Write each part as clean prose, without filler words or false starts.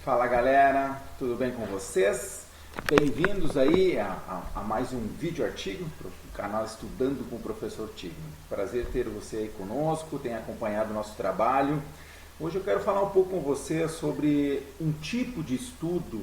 Fala galera, tudo bem com vocês? Bem-vindos aí a mais um vídeo artigo do canal Estudando com o Professor Tigre. Prazer ter você aí conosco, tem acompanhado o nosso trabalho. Hoje eu quero falar um pouco com você sobre um tipo de estudo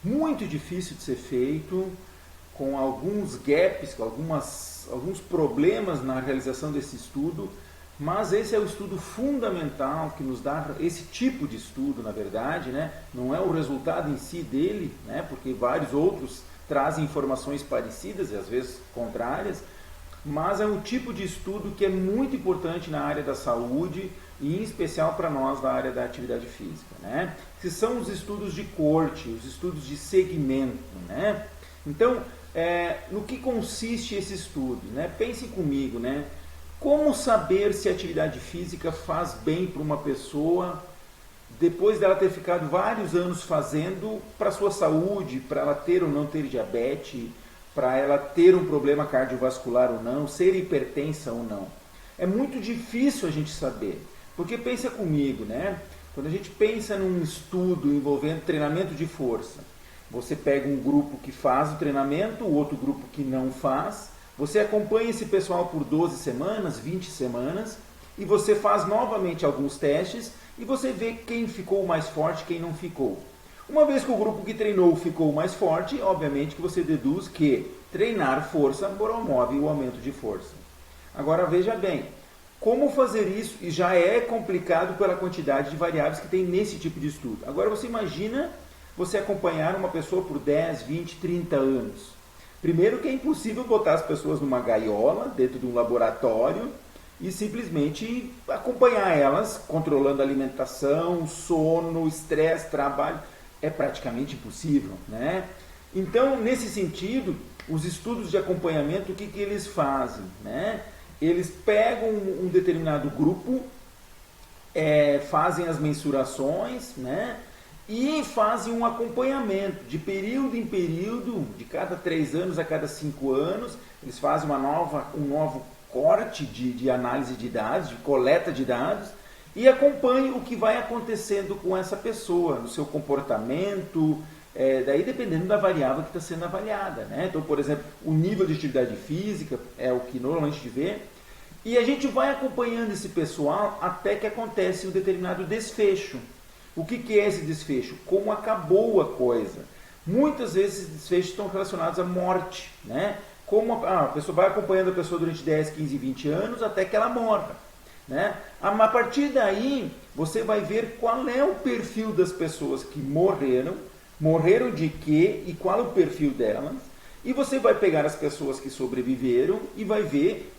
muito difícil de ser feito, com alguns gaps, com alguns problemas na realização desse estudo, mas esse é o estudo fundamental que nos dá esse tipo de estudo, na verdade, né? Não é o resultado em si dele, né? Porque vários outros trazem informações parecidas e às vezes contrárias, mas é um tipo de estudo que é muito importante na área da saúde e em especial para nós da área da atividade física, né? Que são os estudos de corte, os estudos de segmento, né? Então, no que consiste esse estudo, né? Pense comigo, né? Como saber se a atividade física faz bem para uma pessoa depois dela ter ficado vários anos fazendo para a sua saúde, para ela ter ou não ter diabetes, para ela ter um problema cardiovascular ou não, ser hipertensa ou não? É muito difícil a gente saber, porque pensa comigo, né? Quando a gente pensa num estudo envolvendo treinamento de força, você pega um grupo que faz o treinamento, o outro grupo que não faz. Você acompanha esse pessoal por 12 semanas, 20 semanas, e você faz novamente alguns testes e você vê quem ficou mais forte e quem não ficou. Uma vez que o grupo que treinou ficou mais forte, obviamente que você deduz que treinar força promove o aumento de força. Agora veja bem, como fazer isso? E já é complicado pela quantidade de variáveis que tem nesse tipo de estudo. Agora você imagina você acompanhar uma pessoa por 10, 20, 30 anos. Primeiro que é impossível botar as pessoas numa gaiola, dentro de um laboratório, e simplesmente acompanhar elas, controlando a alimentação, sono, estresse, trabalho. É praticamente impossível, né? Então, nesse sentido, os estudos de acompanhamento, o que eles fazem, né? Eles pegam um determinado grupo, fazem as mensurações, né? E fazem um acompanhamento de período em período, de cada 3 anos a cada 5 anos, eles fazem um novo corte de análise de dados, de coleta de dados, e acompanham o que vai acontecendo com essa pessoa, no seu comportamento, daí dependendo da variável que está sendo avaliada, né? Então, por exemplo, o nível de atividade física é o que normalmente a gente vê, e a gente vai acompanhando esse pessoal até que acontece um determinado desfecho. O que é esse desfecho? Como acabou a coisa? Muitas vezes esses desfechos estão relacionados à morte, né? Como a pessoa vai acompanhando a pessoa durante 10, 15, 20 anos até que ela morra, né? A partir daí, você vai ver qual é o perfil das pessoas que morreram de quê e qual é o perfil delas, e você vai pegar as pessoas que sobreviveram e vai ver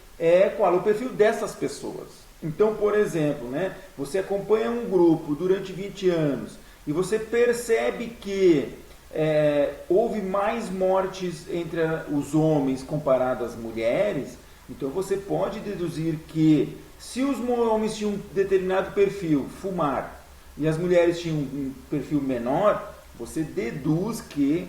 qual é o perfil dessas pessoas. Então, por exemplo, né, você acompanha um grupo durante 20 anos e você percebe que houve mais mortes entre os homens comparado às mulheres, então você pode deduzir que se os homens tinham um determinado perfil, fumar, e as mulheres tinham um perfil menor, você deduz que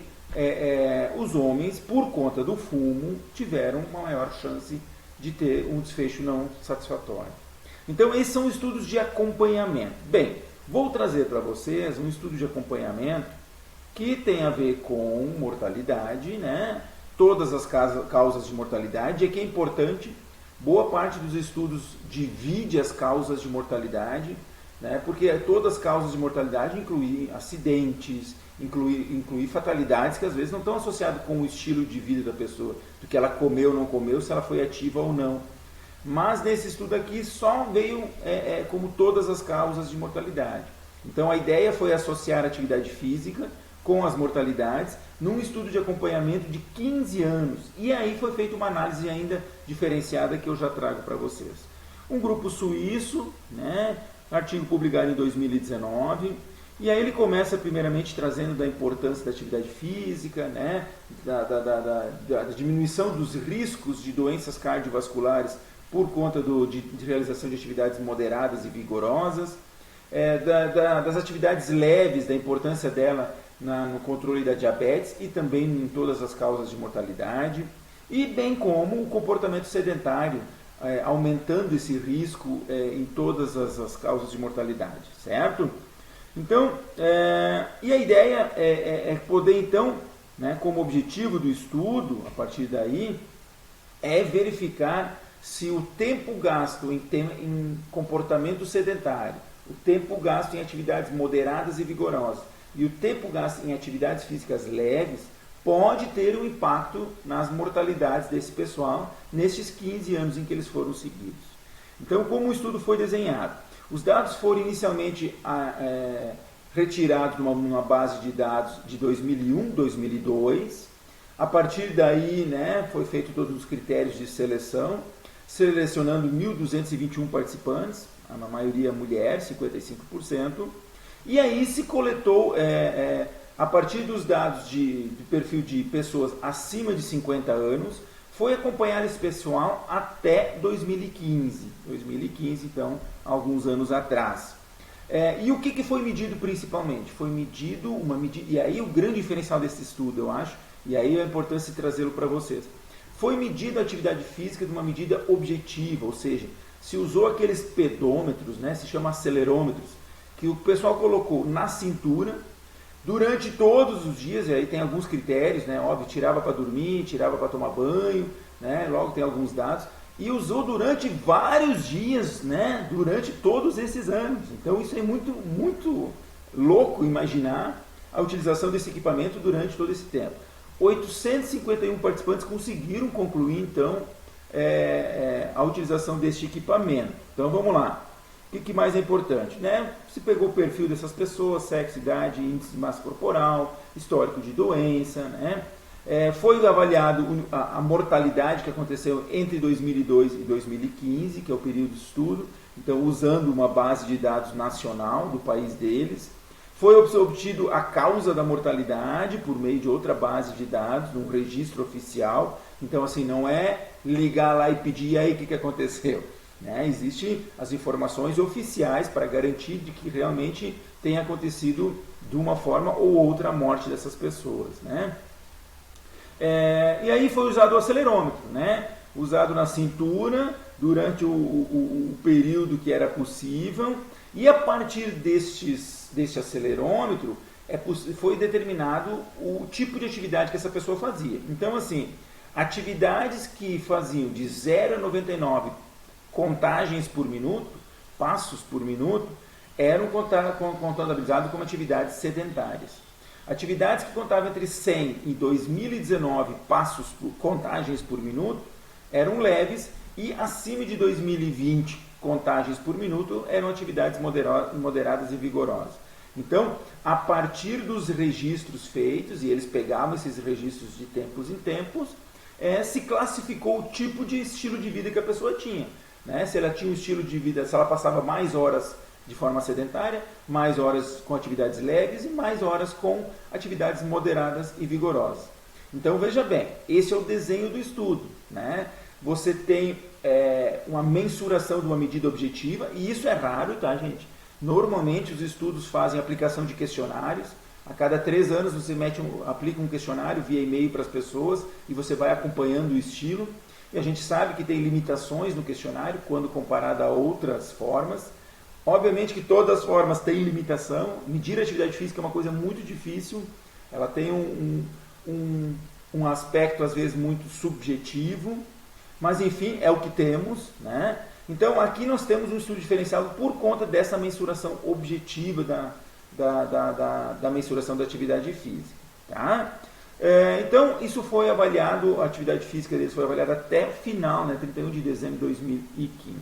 os homens, por conta do fumo, tiveram uma maior chance de ter um desfecho não satisfatório. Então, esses são estudos de acompanhamento. Bem, vou trazer para vocês um estudo de acompanhamento que tem a ver com mortalidade, né? Todas as causas de mortalidade. E aqui é importante, boa parte dos estudos divide as causas de mortalidade, né? Porque todas as causas de mortalidade incluem acidentes, incluem fatalidades que às vezes não estão associadas com o estilo de vida da pessoa, do que ela comeu ou não comeu, se ela foi ativa ou não. Mas nesse estudo aqui só veio como todas as causas de mortalidade. Então a ideia foi associar a atividade física com as mortalidades num estudo de acompanhamento de 15 anos. E aí foi feita uma análise ainda diferenciada que eu já trago para vocês. Um grupo suíço, né, artigo publicado em 2019, e aí ele começa primeiramente trazendo da importância da atividade física, né, da diminuição dos riscos de doenças cardiovasculares por conta de realização de atividades moderadas e vigorosas, das atividades leves, da importância dela no controle da diabetes e também em todas as causas de mortalidade, e bem como o comportamento sedentário, aumentando esse risco em todas as causas de mortalidade, certo? Então, e a ideia é poder, então, né, como objetivo do estudo, a partir daí, é verificar se o tempo gasto em comportamento sedentário, o tempo gasto em atividades moderadas e vigorosas e o tempo gasto em atividades físicas leves pode ter um impacto nas mortalidades desse pessoal nestes 15 anos em que eles foram seguidos. Então, como o estudo foi desenhado? Os dados foram inicialmente retirados numa base de dados de 2001, 2002. A partir daí, né, foi feito todos os critérios de seleção, selecionando 1.221 participantes, a maioria mulher, 55%. E aí se coletou, a partir dos dados do perfil de pessoas acima de 50 anos, foi acompanhar esse pessoal até 2015. 2015, então, alguns anos atrás. E o que foi medido principalmente? Foi medido e aí o grande diferencial desse estudo, eu acho, e aí a importância de trazê-lo para vocês. Foi medida a atividade física de uma medida objetiva, ou seja, se usou aqueles pedômetros, né, se chama acelerômetros, que o pessoal colocou na cintura, durante todos os dias, e aí tem alguns critérios, né? Óbvio, tirava para dormir, tirava para tomar banho, né? Logo tem alguns dados, e usou durante vários dias, né? Durante todos esses anos. Então isso é muito, muito louco imaginar a utilização desse equipamento durante todo esse tempo. 851 participantes conseguiram concluir, então, a utilização deste equipamento. Então vamos lá. O que mais é importante? Né? Se pegou o perfil dessas pessoas, sexo, idade, índice de massa corporal, histórico de doença, né? Foi avaliado a mortalidade que aconteceu entre 2002 e 2015, que é o período de estudo, então usando uma base de dados nacional do país deles. Foi obtido a causa da mortalidade por meio de outra base de dados, num registro oficial. Então, assim, não é ligar lá e pedir, e aí o que aconteceu? Né? Existem as informações oficiais para garantir de que realmente tenha acontecido de uma forma ou outra a morte dessas pessoas. Né? E aí foi usado o acelerômetro, né? Usado na cintura durante o período que era possível, e a partir deste acelerômetro foi determinado o tipo de atividade que essa pessoa fazia. Então, assim, atividades que faziam de 0 a 99 contagens por minuto, passos por minuto, eram contabilizados como atividades sedentárias. Atividades que contavam entre 100 e 2019 contagens por minuto eram leves, e acima de 2020 contagens por minuto eram atividades moderadas e vigorosas. Então, a partir dos registros feitos, e eles pegavam esses registros de tempos em tempos, se classificou o tipo de estilo de vida que a pessoa tinha. Né? Se ela tinha um estilo de vida, se ela passava mais horas de forma sedentária, mais horas com atividades leves e mais horas com atividades moderadas e vigorosas. Então veja bem, esse é o desenho do estudo. Né? Você tem uma mensuração de uma medida objetiva, e isso é raro, tá, gente? Normalmente os estudos fazem aplicação de questionários. A cada 3 anos você aplica um questionário via e-mail para as pessoas e você vai acompanhando o estilo. E a gente sabe que tem limitações no questionário quando comparado a outras formas. Obviamente que todas as formas têm limitação. Medir a atividade física é uma coisa muito difícil. Ela tem um aspecto, às vezes, muito subjetivo. Mas, enfim, é o que temos. Né? Então, aqui nós temos um estudo diferenciado por conta dessa mensuração objetiva da mensuração da atividade física. Tá? Então, isso foi avaliado, a atividade física deles foi avaliada até o final, né, 31 de dezembro de 2015.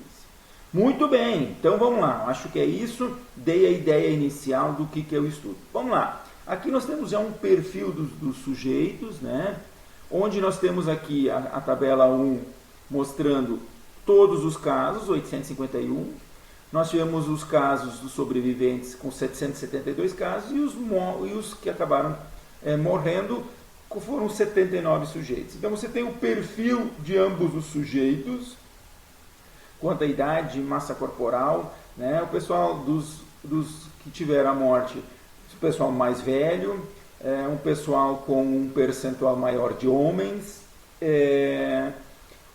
Muito bem, então vamos lá, acho que é isso, dei a ideia inicial do que é o estudo. Vamos lá, aqui nós temos já um perfil dos sujeitos, né, onde nós temos aqui a tabela 1 mostrando todos os casos, 851. Nós tivemos os casos dos sobreviventes com 772 casos e os que acabaram morrendo foram 79 sujeitos. Então você tem o perfil de ambos os sujeitos, quanto à idade, massa corporal, né? O pessoal dos que tiveram a morte, o pessoal mais velho, um pessoal com um percentual maior de homens,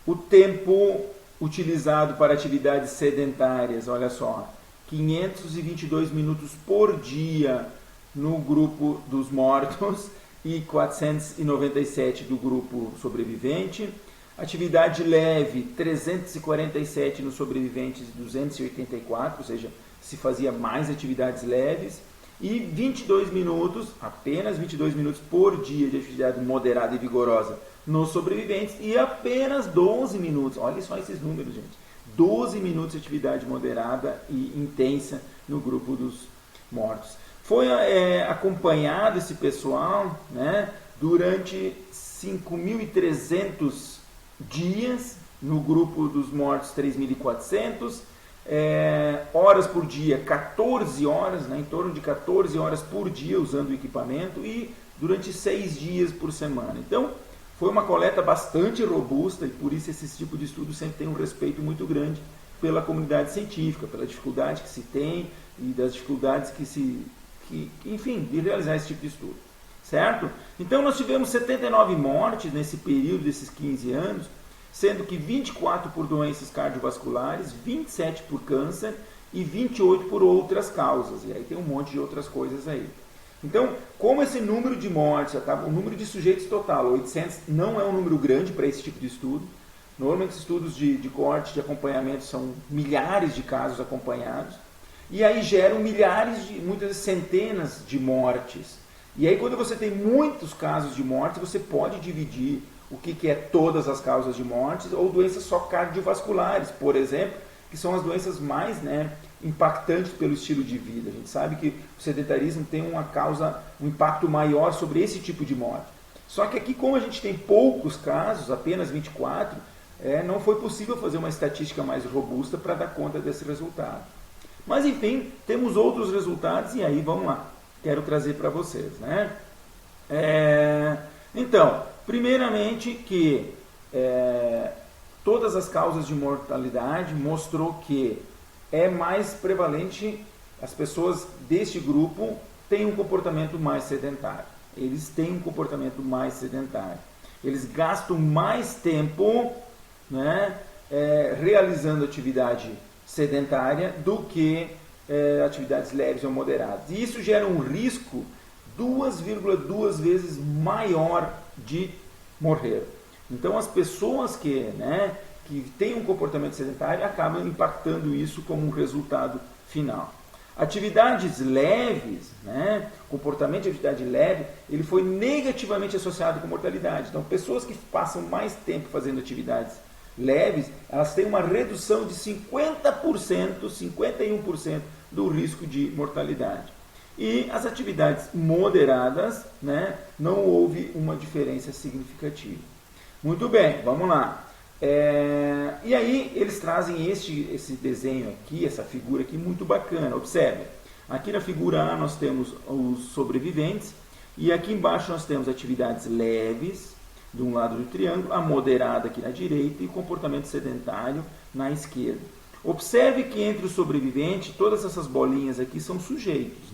o tempo utilizado para atividades sedentárias, olha só, 522 minutos por dia no grupo dos mortos e 497 do grupo sobrevivente. Atividade leve, 347 nos sobreviventes e 284, ou seja, se fazia mais atividades leves. E 22 minutos, apenas 22 minutos por dia de atividade moderada e vigorosa nos sobreviventes e apenas 12 minutos, olha só esses números, gente, 12 minutos de atividade moderada e intensa no grupo dos mortos. Foi acompanhado esse pessoal, né, durante 5.300 dias, no grupo dos mortos 3.400, horas por dia, 14 horas, né, em torno de 14 horas por dia usando o equipamento e durante 6 dias por semana. Então, foi uma coleta bastante robusta e por isso esse tipo de estudo sempre tem um respeito muito grande pela comunidade científica, pela dificuldade que se tem e das dificuldades enfim, de realizar esse tipo de estudo, certo? Então nós tivemos 79 mortes nesse período desses 15 anos, sendo que 24 por doenças cardiovasculares, 27 por câncer e 28 por outras causas, e aí tem um monte de outras coisas aí. Então, como esse número de mortes, o número de sujeitos total, 800, não é um número grande para esse tipo de estudo. Normalmente, os estudos de corte, de acompanhamento, são milhares de casos acompanhados. E aí geram milhares, muitas vezes centenas de mortes. E aí, quando você tem muitos casos de mortes, você pode dividir o que é todas as causas de mortes ou doenças só cardiovasculares, por exemplo, que são as doenças mais, impactantes pelo estilo de vida. A gente sabe que o sedentarismo tem um impacto maior sobre esse tipo de morte. Só que aqui, como a gente tem poucos casos, apenas 24, não foi possível fazer uma estatística mais robusta para dar conta desse resultado. Mas enfim, temos outros resultados e aí vamos lá, quero trazer para vocês, né? Então, primeiramente que todas as causas de mortalidade mostrou que é mais prevalente, as pessoas deste grupo têm um comportamento mais sedentário. Eles têm um comportamento mais sedentário. Eles gastam mais tempo, né, realizando atividade sedentária do que atividades leves ou moderadas. E isso gera um risco 2,2 vezes maior de morrer. Então as pessoas que têm um comportamento sedentário acabam impactando isso como um resultado final. Atividades leves, comportamento de atividade leve, ele foi negativamente associado com mortalidade. Então pessoas que passam mais tempo fazendo atividades leves, elas têm uma redução de 50%, 51% do risco de mortalidade. E as atividades moderadas, não houve uma diferença significativa. Muito bem, vamos lá. E aí eles trazem esse desenho aqui, essa figura aqui muito bacana. Observe, aqui na figura A nós temos os sobreviventes e aqui embaixo nós temos atividades leves, de um lado do triângulo, a moderada aqui na direita e o comportamento sedentário na esquerda. Observe que entre os sobreviventes, todas essas bolinhas aqui são sujeitos,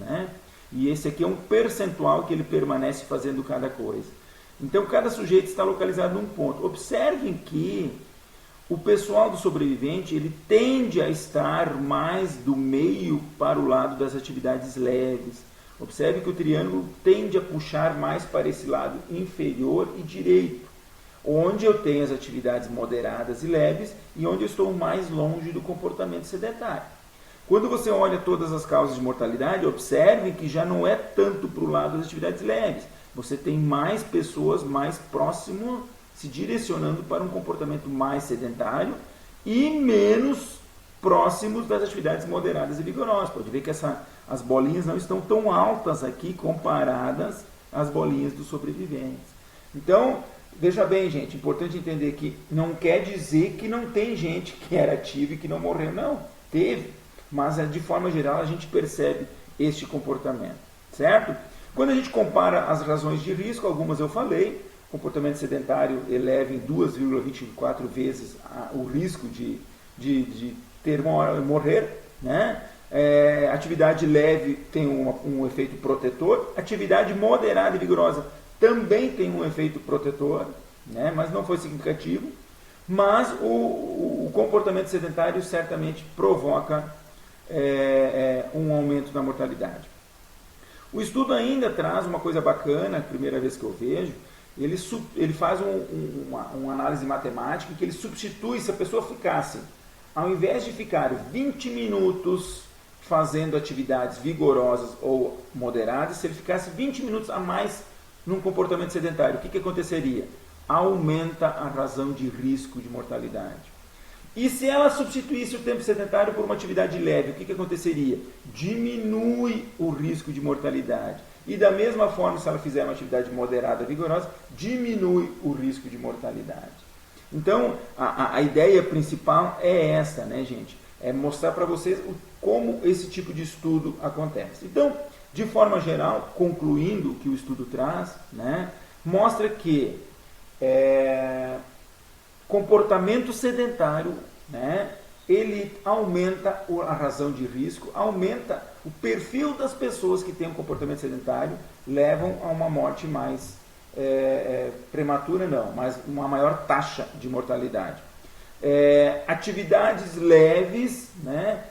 E esse aqui é um percentual que ele permanece fazendo cada coisa. Então, cada sujeito está localizado num ponto. Observem que o pessoal do sobrevivente, ele tende a estar mais do meio para o lado das atividades leves. Observe que o triângulo tende a puxar mais para esse lado inferior e direito, onde eu tenho as atividades moderadas e leves e onde eu estou mais longe do comportamento sedentário. Quando você olha todas as causas de mortalidade, observe que já não é tanto para o lado das atividades leves. Você tem mais pessoas mais próximas, se direcionando para um comportamento mais sedentário e menos próximos das atividades moderadas e vigorosas. Pode ver que as bolinhas não estão tão altas aqui comparadas às bolinhas dos sobreviventes. Então, veja bem, gente, importante entender que não quer dizer que não tem gente que era ativa e que não morreu. Não, teve. Mas, de forma geral, a gente percebe este comportamento, certo? Quando a gente compara as razões de risco, algumas eu falei, comportamento sedentário eleva em 2,24 vezes o risco de morrer, atividade leve tem um efeito protetor, atividade moderada e vigorosa também tem um efeito protetor, mas não foi significativo, mas o comportamento sedentário certamente provoca um aumento da mortalidade. O estudo ainda traz uma coisa bacana, a primeira vez que eu vejo, ele faz uma análise matemática que ele substitui, se a pessoa ficasse, ao invés de ficar 20 minutos fazendo atividades vigorosas ou moderadas, se ele ficasse 20 minutos a mais num comportamento sedentário, o que aconteceria? Aumenta a razão de risco de mortalidade. E se ela substituísse o tempo sedentário por uma atividade leve, o que aconteceria? Diminui o risco de mortalidade. E da mesma forma, se ela fizer uma atividade moderada, vigorosa, diminui o risco de mortalidade. Então, a ideia principal é essa, né, gente? É mostrar para vocês como esse tipo de estudo acontece. Então, de forma geral, concluindo o que o estudo traz, né, mostra que comportamento sedentário, né, ele aumenta a razão de risco, aumenta o perfil das pessoas que têm um comportamento sedentário, levam a uma morte mais prematura, não, mas uma maior taxa de mortalidade. Atividades leves, né,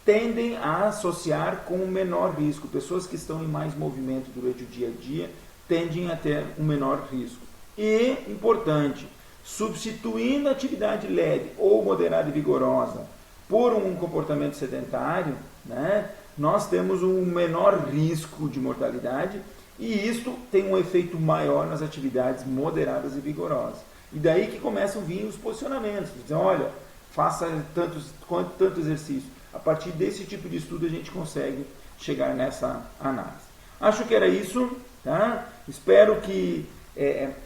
tendem a associar com um menor risco. Pessoas que estão em mais movimento durante o dia a dia tendem a ter um menor risco. E, importante, substituindo a atividade leve ou moderada e vigorosa por um comportamento sedentário, né, nós temos um menor risco de mortalidade e isto tem um efeito maior nas atividades moderadas e vigorosas. E daí que começam a vir os posicionamentos. Dizem, olha, faça tanto exercício. A partir desse tipo de estudo a gente consegue chegar nessa análise. Acho que era isso. Tá? Espero que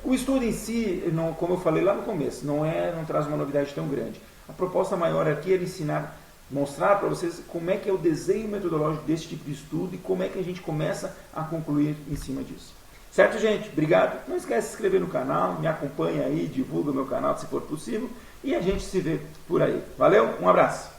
o estudo em si, não, como eu falei lá no começo, não traz uma novidade tão grande. A proposta maior aqui era ensinar, mostrar para vocês como é que é o desenho metodológico desse tipo de estudo e como é que a gente começa a concluir em cima disso. Certo, gente? Obrigado. Não esquece de se inscrever no canal, me acompanha aí, divulga o meu canal se for possível e a gente se vê por aí. Valeu, um abraço!